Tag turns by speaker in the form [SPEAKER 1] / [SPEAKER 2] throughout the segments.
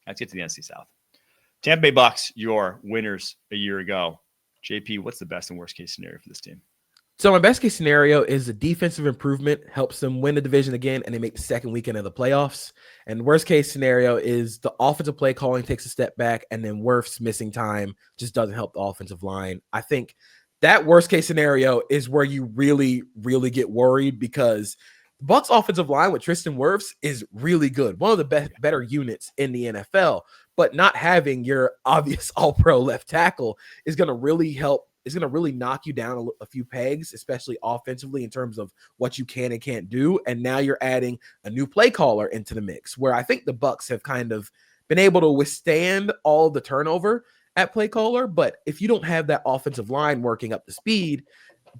[SPEAKER 1] Let's get to the NFC South. Tampa Bay Bucks, your winners a year ago. JP, what's the best and worst case scenario for this team?
[SPEAKER 2] So my best case scenario is a defensive improvement helps them win the division again, and they make the second weekend of the playoffs. And worst case scenario is the offensive play calling takes a step back, and then Wirf's missing time just doesn't help the offensive line. I think that worst case scenario is where you really, really get worried, because the Bucs offensive line with Tristan Wirfs is really good, one of the better units in the NFL. But not having your obvious all-pro left tackle is going to really help. Is going to really knock you down a few pegs, especially offensively in terms of what you can and can't do. And now you're adding a new play caller into the mix, where I think the Bucs have kind of been able to withstand all the turnover at play caller. But if you don't have that offensive line working up to speed,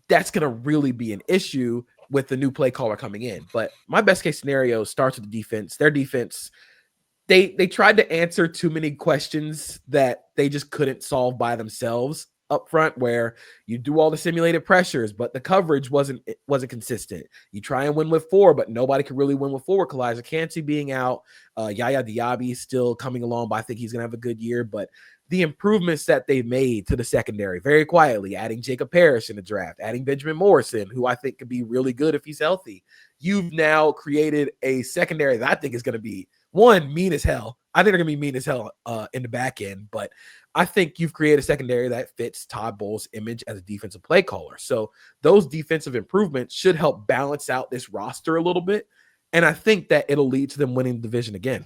[SPEAKER 2] that's going to really be an issue with the new play caller coming in. But my best case scenario starts with the defense. Their defense, they tried to answer too many questions that they just couldn't solve by themselves up front, where you do all the simulated pressures, but the coverage wasn't consistent. You try and win with 4, but nobody can really win with 4. Kalijah Cansey being out, Yaya Diaby still coming along, but I think he's going to have a good year. But the improvements that they've made to the secondary very quietly, adding Jacob Parrish in the draft, adding Benjamin Morrison, who I think could be really good if he's healthy. You've now created a secondary that I think is going to be, one, mean as hell. I think they're going to be mean as hell in the back end, but I think you've created a secondary that fits Todd Bowles' image as a defensive play caller. So those defensive improvements should help balance out this roster a little bit, and I think that it'll lead to them winning the division again.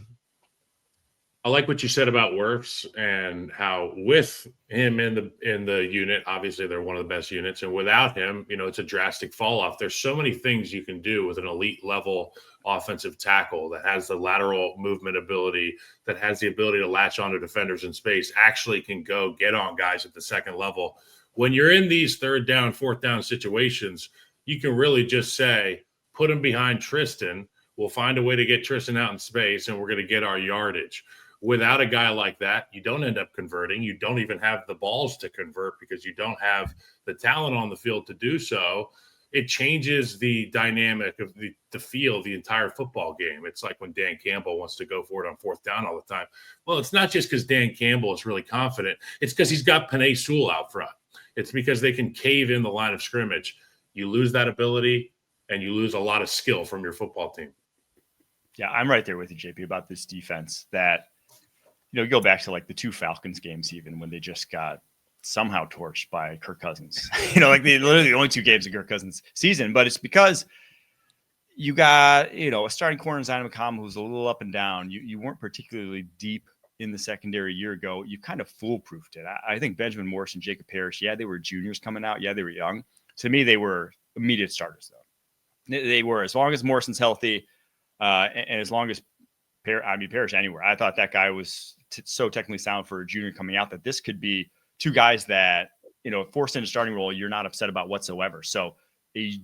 [SPEAKER 3] I like what you said about Wirfs and how with him in the unit, obviously they're one of the best units, and without him, it's a drastic fall off. There's so many things you can do with an elite level offensive tackle that has the lateral movement ability, that has the ability to latch onto defenders in space, actually can go get on guys at the second level. When you're in these third down, fourth down situations, you can really just say, put him behind Tristan. We'll find a way to get Tristan out in space, and we're going to get our yardage. Without a guy like that, you don't end up converting. You don't even have the balls to convert because you don't have the talent on the field to do so. It changes the dynamic of the feel of the entire football game. It's like when Dan Campbell wants to go for it on fourth down all the time. Well, it's not just because Dan Campbell is really confident. It's because he's got Penei Sewell out front. It's because they can cave in the line of scrimmage. You lose that ability, and you lose a lot of skill from your football team.
[SPEAKER 1] Yeah, I'm right there with you, JP, about this defense that, you go back to like the 2 Falcons games, even when they just got somehow torched by Kirk Cousins, literally the only 2 games of Kirk Cousins season, but it's because you got, a starting corner in Zion McCollum who's a little up and down. You weren't particularly deep in the secondary a year ago. You kind of foolproofed it. I think Benjamin Morris and Jacob Parrish, they were juniors coming out. Yeah, they were young. To me, they were immediate starters though. They were, as long as Morrison's healthy, and as long as Parrish anywhere. I thought that guy was so technically sound for a junior coming out that this could be 2 guys that, forced into starting role, you're not upset about whatsoever. So a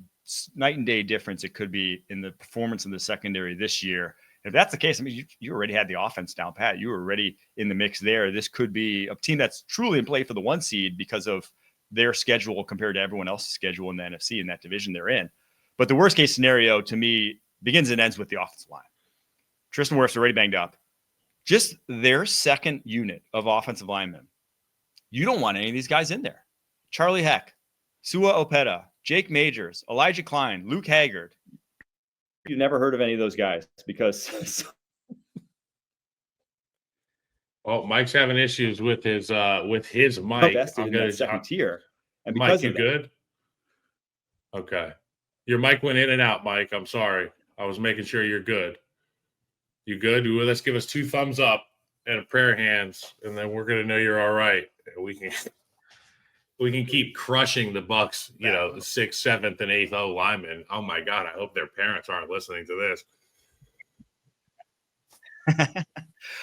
[SPEAKER 1] night and day difference it could be in the performance in the secondary this year. If that's the case, I mean, you already had the offense down pat. You were already in the mix there. This could be a team that's truly in play for the 1 seed because of their schedule compared to everyone else's schedule in the NFC in that division they're in. But the worst case scenario to me begins and ends with the offensive line. Tristan Wirfs already banged up. Just their second unit of offensive linemen. You don't want any of these guys in there. Charlie Heck, Sua Opeta, Jake Majors, Elijah Klein, Luke Haggard. You've never heard of any of those guys because.
[SPEAKER 3] Well, Mike's having issues with his mic.
[SPEAKER 1] Invested in that second tier.
[SPEAKER 3] And Mike, you good? Okay. Your mic went in and out, Mike. I'm sorry. I was making sure you're good. You good? Well, let's give us 2 thumbs up and a prayer hands, and then we're gonna know you're all right. We can keep crushing the Bucs, the 6th, 7th, and 8th O linemen. Oh my God! I hope their parents aren't listening to this.
[SPEAKER 1] All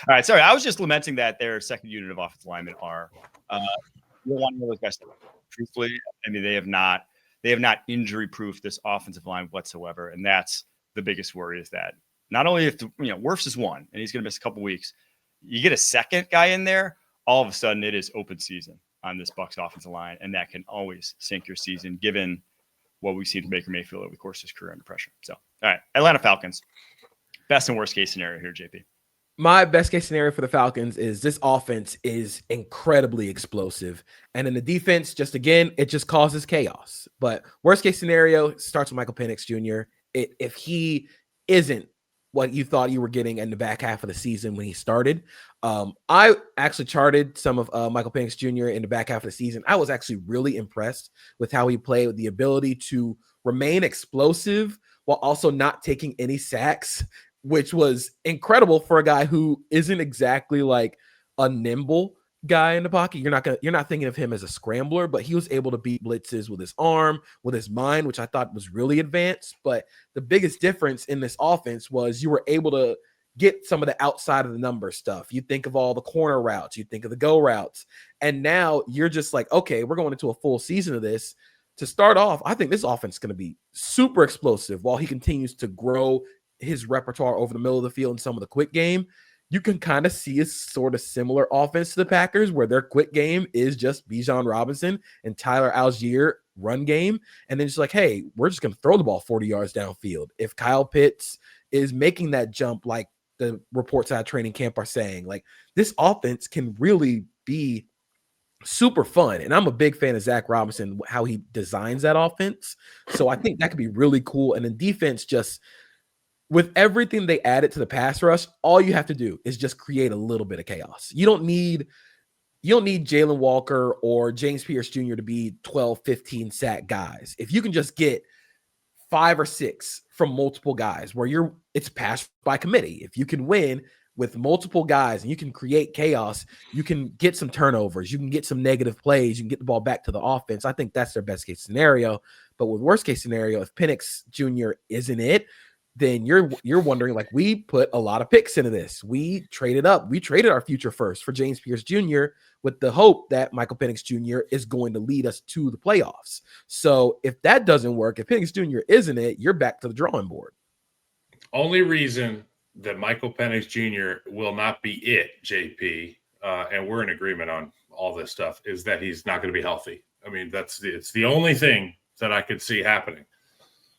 [SPEAKER 1] right, sorry. I was just lamenting that their second unit of offensive linemen are one of those guys. Truthfully, I mean, they have not injury-proofed this offensive line whatsoever, and that's the biggest worry. Is that not only if Wirfs is 1 and he's going to miss a couple weeks, you get a second guy in there, all of a sudden it is open season on this Bucs offensive line, and that can always sink your season, given what we've seen from Baker Mayfield over the course of his career under pressure. So, all right, Atlanta Falcons, best and worst case scenario here, JP.
[SPEAKER 2] My best case scenario for the Falcons is this offense is incredibly explosive. And in the defense, just again, it just causes chaos. But worst case scenario starts with Michael Penix Jr. If he isn't what you thought you were getting in the back half of the season when he started, I actually charted some of Michael Penix Jr. in the back half of the season. I was actually really impressed with how he played, with the ability to remain explosive while also not taking any sacks, which was incredible for a guy who isn't exactly like a nimble guy in the pocket. You're not thinking of him as a scrambler, but he was able to beat blitzes with his arm, with his mind, which I thought was really advanced. But the biggest difference in this offense was you were able to get some of the outside of the number stuff. You think of all the corner routes, you think of the go routes, and now you're just like, okay, we're going into a full season of this. To start off, I think this offense is going to be super explosive while he continues to grow his repertoire over the middle of the field and some of the quick game. You can kind of see a sort of similar offense to the Packers, where their quick game is just Bijan Robinson and Tyler Algier run game. And then it's like, hey, we're just going to throw the ball 40 yards downfield. If Kyle Pitts is making that jump, like the reports out of training camp are saying, like this offense can really be super fun. And I'm a big fan of Zach Robinson, how he designs that offense. So I think that could be really cool. And then defense, just with everything they added to the pass rush, all you have to do is just create a little bit of chaos. You don't need Jalen Walker or James Pierce Jr. to be 12, 15 sack guys. If you can just get 5 or 6 from multiple guys where it's pass by committee. If you can win with multiple guys and you can create chaos, you can get some turnovers, you can get some negative plays, you can get the ball back to the offense. I think that's their best case scenario. But with worst case scenario, if Penix Jr. isn't it, then you're wondering, like, we put a lot of picks into this. We traded up. We traded our future first for James Pierce Jr. with the hope that Michael Penix Jr. is going to lead us to the playoffs. So if that doesn't work, if Penix Jr. isn't it, you're back to the drawing board.
[SPEAKER 3] Only reason that Michael Penix Jr. will not be it, JP, and we're in agreement on all this stuff, is that he's not going to be healthy. I mean, it's the only thing that I could see happening.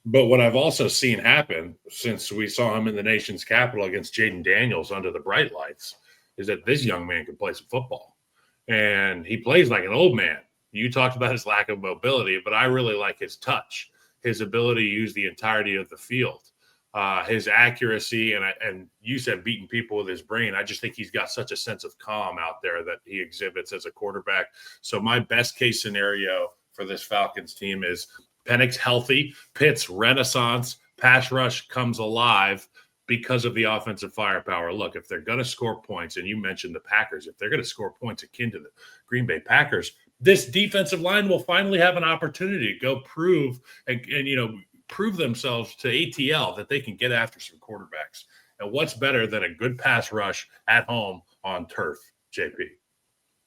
[SPEAKER 3] But what I've also seen happen since we saw him in the nation's capital against Jaden Daniels under the bright lights is that this young man can play some football. And he plays like an old man. You talked about his lack of mobility, but I really like his touch, his ability to use the entirety of the field, his accuracy. And you said beating people with his brain. I just think he's got such a sense of calm out there that he exhibits as a quarterback. So my best case scenario for this Falcons team is Penix healthy, Pitts renaissance, pass rush comes alive because of the offensive firepower. Look, if they're going to score points, and you mentioned the Packers, if they're going to score points akin to the Green Bay Packers, this defensive line will finally have an opportunity to go prove themselves to ATL that they can get after some quarterbacks. And what's better than a good pass rush at home on turf, JP?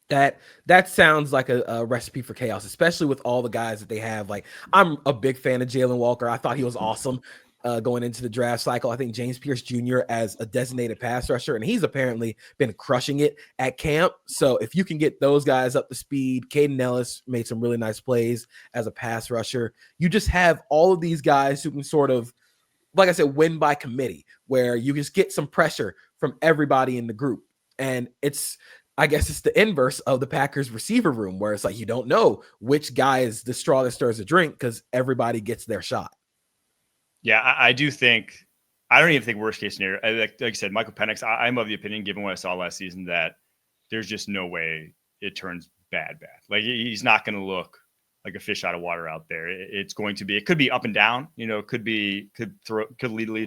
[SPEAKER 2] That sounds like a recipe for chaos, especially with all the guys that they have. Like, I'm a big fan of Jalen Walker. I thought he was awesome going into the draft cycle. I think James Pierce Jr. as a designated pass rusher, and he's apparently been crushing it at camp. So if you can get those guys up to speed, Caden Ellis made some really nice plays as a pass rusher. You just have all of these guys who can sort of, like I said, win by committee, where you just get some pressure from everybody in the group. And I guess it's the inverse of the Packers receiver room, where it's like you don't know which guy is the straw that stirs the drink because everybody gets their shot.
[SPEAKER 1] Yeah, I do think – I don't even think worst case scenario. Like I said, Michael Penix, I'm of the opinion, given what I saw last season, that there's just no way it turns bad. Like, he's not going to look like a fish out of water out there. It's going to be – it could be up and down. You know, could lead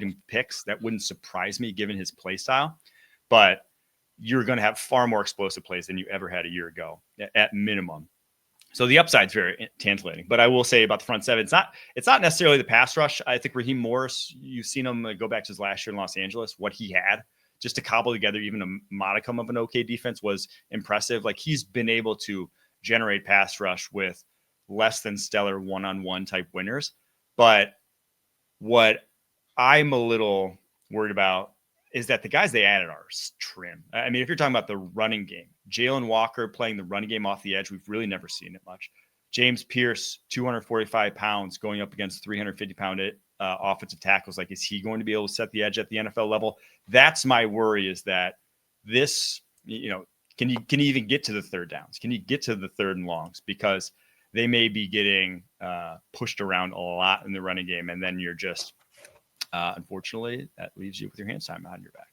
[SPEAKER 1] in picks. That wouldn't surprise me given his play style. But – you're going to have far more explosive plays than you ever had a year ago at minimum. So the upside's very tantalating. But I will say about the front seven, it's not necessarily the pass rush. I think Raheem Morris, you've seen him go back to his last year in Los Angeles. What he had just to cobble together even a modicum of an okay defense was impressive. Like, he's been able to generate pass rush with less than stellar one-on-one type winners. But what I'm a little worried about is that the guys they added are trim. I mean, if you're talking about the running game, Jalen Walker playing the running game off the edge, we've really never seen it much. James Pierce, 245 pounds, going up against 350-pound offensive tackles. Like, is he going to be able to set the edge at the NFL level? That's my worry, is that this, can you even get to the third downs? Can you get to the third and longs? Because they may be getting pushed around a lot in the running game, and then you're just, unfortunately, that leaves you with your hands tied behind your back.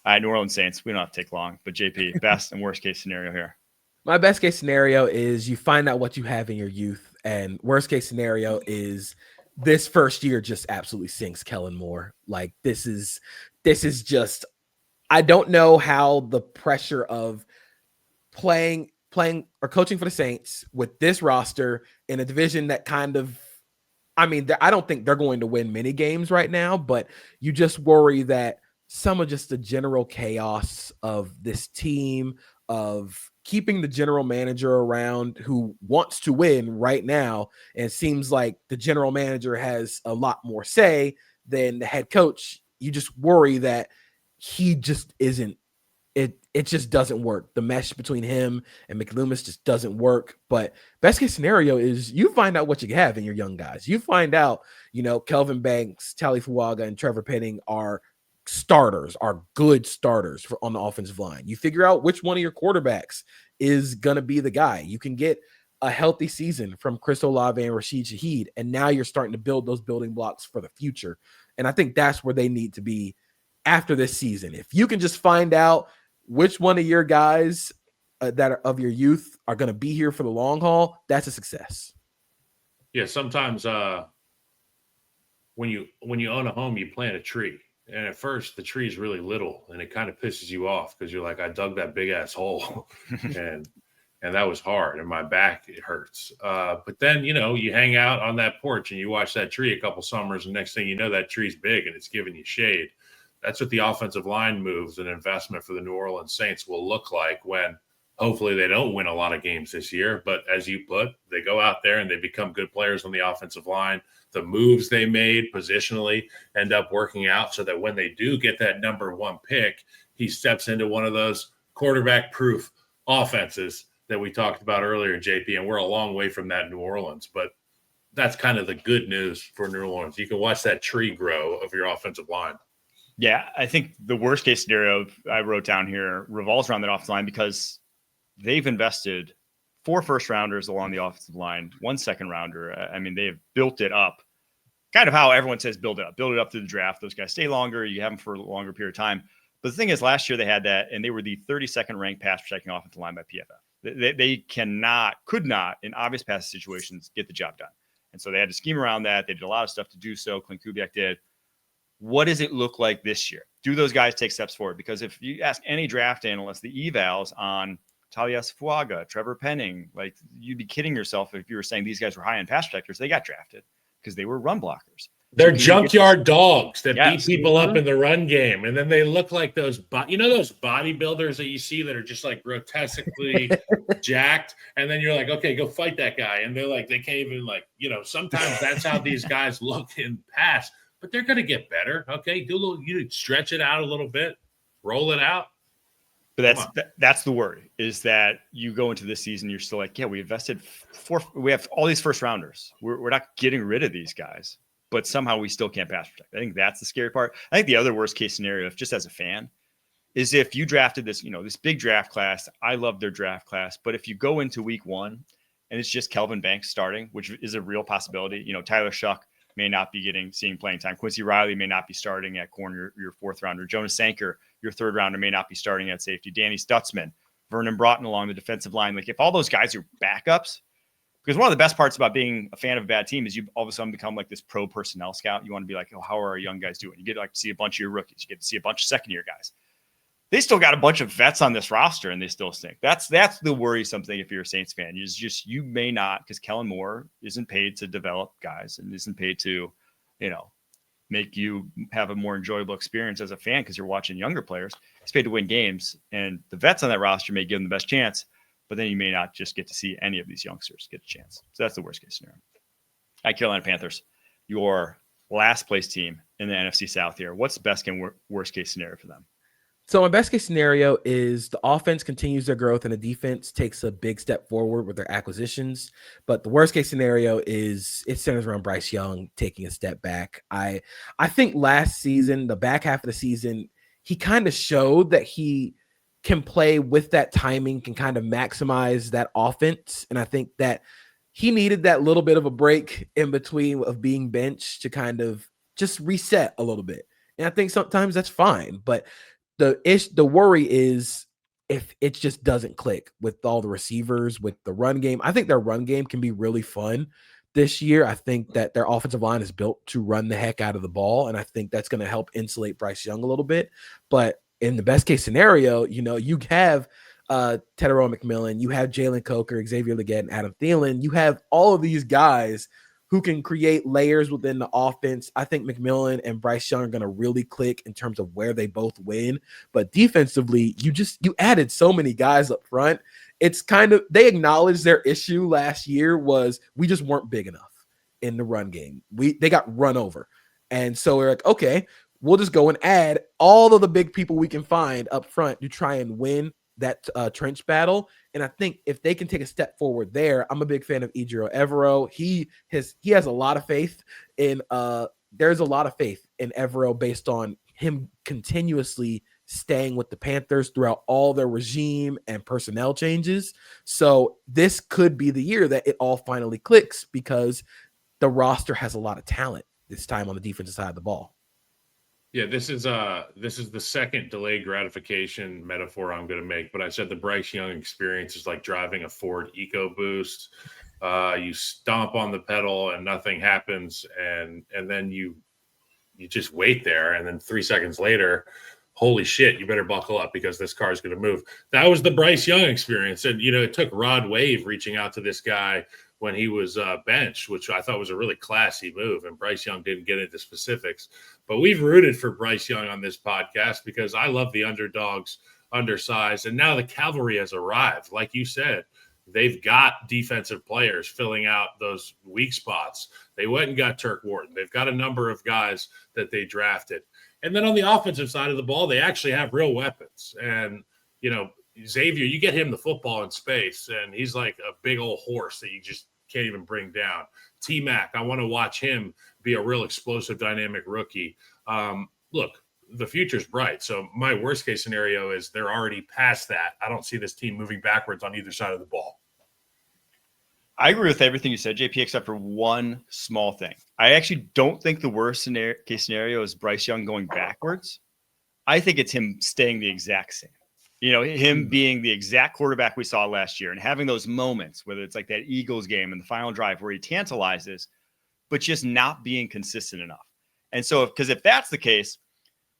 [SPEAKER 1] All right, New Orleans Saints, we don't have to take long, but JP, best and worst case scenario here.
[SPEAKER 2] My best case scenario is you find out what you have in your youth, and worst case scenario is this first year just absolutely sinks Kellen Moore. Like this is just, I don't know how the pressure of playing or coaching for the Saints with this roster in a division that kind of, I mean, I don't think they're going to win many games right now, but you just worry that some of just the general chaos of this team, of keeping the general manager around who wants to win right now, and it seems like the general manager has a lot more say than the head coach. You just worry that he just isn't, it just doesn't work. The mesh between him and McLoomis just doesn't work. But best case scenario is you find out what you have in your young guys. You find out, Kelvin Banks, Tali Fuaga, and Trevor Penning are starters, are good starters on the offensive line. You figure out which one of your quarterbacks is going to be the guy. You can get a healthy season from Chris Olave and Rashid Shaheed, and now you're starting to build those building blocks for the future. And I think that's where they need to be after this season. If you can just find out which one of your guys that are of your youth are going to be here for the long haul, that's a success.
[SPEAKER 3] Yeah, sometimes when you own a home, you plant a tree. And at first, the tree is really little, and it kind of pisses you off because you're like, I dug that big-ass hole, and that was hard, and my back, it hurts. But then, you hang out on that porch, and you watch that tree a couple summers, and next thing you know, that tree's big, and it's giving you shade. That's what the offensive line moves and investment for the New Orleans Saints will look like when hopefully they don't win a lot of games this year. But as you put, they go out there and they become good players on the offensive line. The moves they made positionally end up working out so that when they do get that number one pick, he steps into one of those quarterback-proof offenses that we talked about earlier, JP, and we're a long way from that in New Orleans. But that's kind of the good news for New Orleans. You can watch that tree grow of your offensive line.
[SPEAKER 1] Yeah, I think the worst case scenario I wrote down here revolves around that offensive line because they've invested 4 first rounders along the offensive line, 1 second rounder. I mean, they have built it up, kind of how everyone says build it up through the draft. Those guys stay longer. You have them for a longer period of time. But the thing is, last year they had that, and they were the 32nd ranked pass protecting offensive line by PFF. They could not, in obvious pass situations, get the job done. And so they had to scheme around that. They did a lot of stuff to do so. Clint Kubiak did. What does it look like this year? Do those guys take steps forward? Because if you ask any draft analyst, the evals on Talia Fuaga, Trevor Penning, like you'd be kidding yourself if you were saying these guys were high-end pass protectors. They got drafted because they were run blockers.
[SPEAKER 3] They're junkyard dogs that beat people up in the run game. And then they look like those bodybuilders that you see that are just like grotesquely jacked. And then you're like, okay, go fight that guy. And they're like, they can't even sometimes that's how these guys look in pass. But they're going to get better. Okay, you stretch it out a little bit, roll it out.
[SPEAKER 1] But that's the worry, is that you go into this season, you're still like, yeah, we invested we have all these first rounders. We're not getting rid of these guys, but somehow we still can't pass protect. I think that's the scary part. I think the other worst case scenario, if just as a fan, is if you drafted this, this big draft class. I love their draft class, but if you go into week 1 and it's just Kelvin Banks starting, which is a real possibility, Tyler Shuck may not be seeing playing time. Quincy Riley may not be starting at corner, your 4th rounder. Jonas Sanker, your 3rd rounder, may not be starting at safety. Danny Stutzman, Vernon Broughton along the defensive line. Like if all those guys are backups, because one of the best parts about being a fan of a bad team is you all of a sudden become like this pro personnel scout. You want to be like, oh, how are our young guys doing? You get to see a bunch of your rookies. You get to see a bunch of second-year guys. They still got a bunch of vets on this roster, and they still stink. That's the worrisome thing if you're a Saints fan. You may not, because Kellen Moore isn't paid to develop guys and isn't paid to, make you have a more enjoyable experience as a fan because you're watching younger players. He's paid to win games, and the vets on that roster may give them the best chance, but then you may not just get to see any of these youngsters get a chance. So that's the worst case scenario. All right, Carolina Panthers, your last place team in the NFC South here. What's the best and worst case scenario for them?
[SPEAKER 2] So my best case scenario is the offense continues their growth and the defense takes a big step forward with their acquisitions. But the worst case scenario is it centers around Bryce Young taking a step back. I think last season, the back half of the season, he kind of showed that he can play with that timing, can kind of maximize that offense. And I think that he needed that little bit of a break in between of being benched to kind of just reset a little bit. And I think sometimes that's fine. But the worry is if it just doesn't click with all the receivers, with the run game. I think their run game can be really fun this year. I think that their offensive line is built to run the heck out of the ball, and I think that's going to help insulate Bryce Young a little bit. But in the best case scenario, you have Tedero McMillan, you have Jalen Coker, Xavier Legette, and Adam Thielen. You have all of these guys who can create layers within the offense. I think McMillan and Bryce Young are going to really click in terms of where they both win. But defensively, you added so many guys up front. It's kind of, they acknowledged their issue last year was we just weren't big enough in the run game. They got run over. And so we're like, okay, we'll just go and add all of the big people we can find up front to try and win that trench battle. And I think if they can take a step forward there, I'm a big fan of Ejiro Evero. He has a lot of faith in there's a lot of faith in Evero based on him continuously staying with the Panthers throughout all their regime and personnel changes. So this could be the year that it all finally clicks because the roster has a lot of talent this time on the defensive side of the ball.
[SPEAKER 3] Yeah, this is the second delayed gratification metaphor I'm going to make, but I said the Bryce Young experience is like driving a Ford EcoBoost. You stomp on the pedal and nothing happens, and then you just wait there, and then 3 seconds later, holy shit, you better buckle up because this car is going to move. That was the Bryce Young experience, and it took Rod Wave reaching out to this guy when he was benched, which I thought was a really classy move. And Bryce Young didn't get into specifics. But we've rooted for Bryce Young on this podcast because I love the underdogs, undersized. And now the cavalry has arrived. Like you said, they've got defensive players filling out those weak spots. They went and got Turk Wharton. They've got a number of guys that they drafted. And then on the offensive side of the ball, they actually have real weapons. And, Xavier, you get him the football in space, and he's like a big old horse that you just can't even bring down. T-Mac, I want to watch him be a real explosive, dynamic rookie. Look, the future's bright. So my worst case scenario is they're already past that. I don't see this team moving backwards on either side of the ball.
[SPEAKER 1] I agree with everything you said, JP, except for one small thing. I actually don't think the worst case scenario is Bryce Young going backwards. I think it's him staying the exact same. Him being the exact quarterback we saw last year and having those moments, whether it's like that Eagles game in the final drive where he tantalizes, but just not being consistent enough. And so, because if that's the case,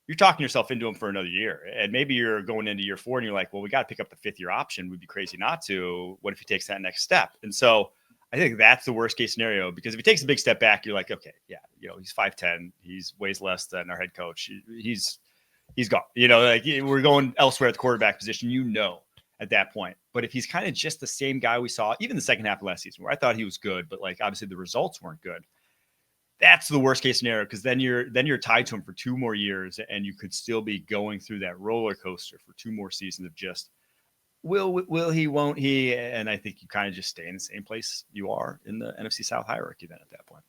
[SPEAKER 1] you're talking yourself into him for another year. And maybe you're going into year 4 and you're like, well, we got to pick up the 5th-year option. We'd be crazy not to. What if he takes that next step? And so I think that's the worst case scenario, because if he takes a big step back, you're like, okay, yeah, he's 5'10", he's weighs less than our head coach. He's gone. We're going elsewhere at the quarterback position, at that point. But if he's kind of just the same guy we saw, even the second half of last season, where I thought he was good, but obviously the results weren't good, that's the worst case scenario, because then you're tied to him for 2 more years, and you could still be going through that roller coaster for 2 more seasons of just will he, won't he? And I think you kind of just stay in the same place you are in the NFC South hierarchy then at that point.